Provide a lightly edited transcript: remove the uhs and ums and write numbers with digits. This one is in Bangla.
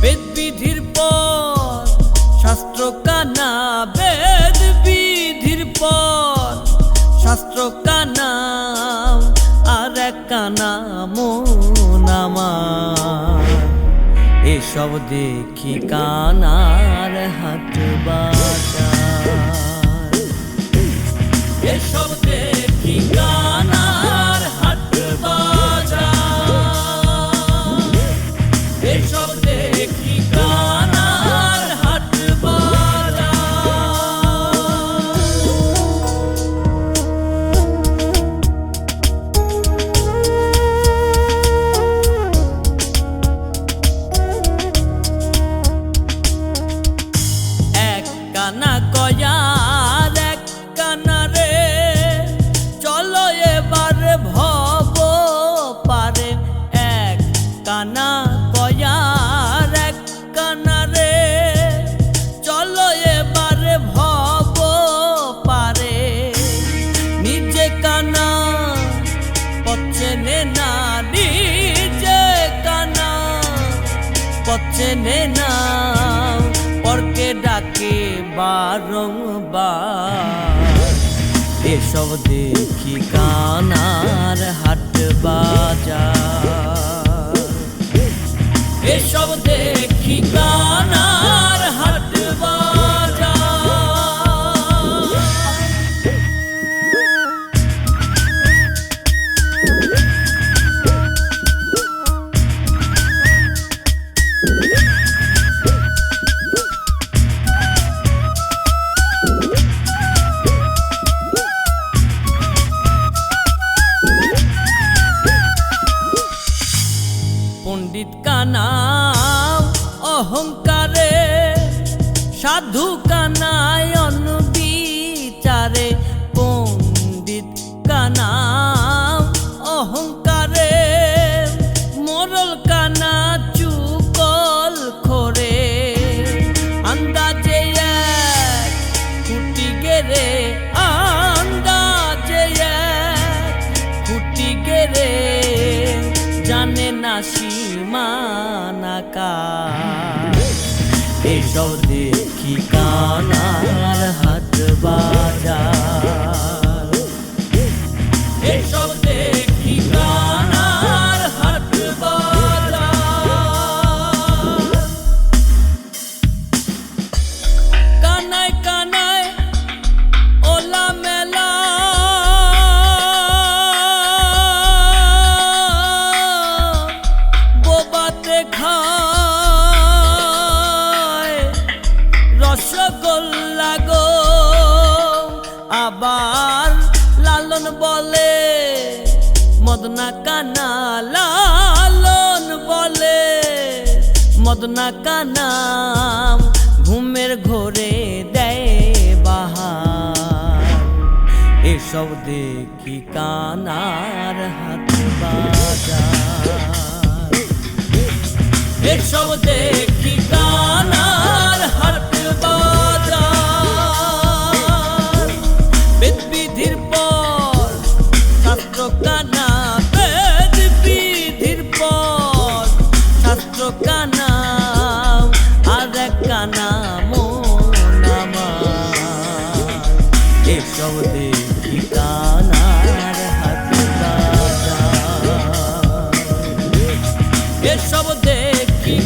বেদবিধির পর শাস্ত্র কানা, বেদবিধির পর শাস্ত্র কানা, আর এক কানা মন আমার। এসব দেখি কানার হাট বাজার, এসব দেখি কানার হাট বাজার, এসব দেখি কানার হাট বাজার। এক কানা কয়ার এক কানা রে, চলো এবার ভব পারে। এক কানা কয়ার এক কানা রে, চলো এবার ভব পারে। নিজে কানা পচেনে না, নিজে কানা পচেনে না, পরকে ডাকে বারংবার। এসব দেখি কানার হাট বাজার, এসব দেখি কানার হাট বাজার। পণ্ডিত কানা অহংকারে, সাধু কানায় অনবিচারে। পণ্ডিত কানা অহংকারে, মোরল কানা চুকল খোরে। আন্দাজে এক খুঁটি গেরে, আন্দাজে এক খুঁটি গেরে, জানে না সীমানাকার। এসব দেখি কানার হাট বাজার, এসব দেখি কানার হাট বাজার। কানায় কানায় ওলা মেলা, বোবাতে খায় রসগোল্লা গো। আবার লালন বলে মদনা কানা, লালন বলে মদনা কানা, ঘুমের ঘোরে দেয় বাহার। এসব দেখি কানার হাট বাজার, এসব দেখি কানার হাট বাজার। বেদবিধির পর শাস্ত্র কানা, বেদবিধির পর শাস্ত্র কানা, আর এক কানা মন আমার। এসব দেখি কানার হাট বাজার, এসব দেখি।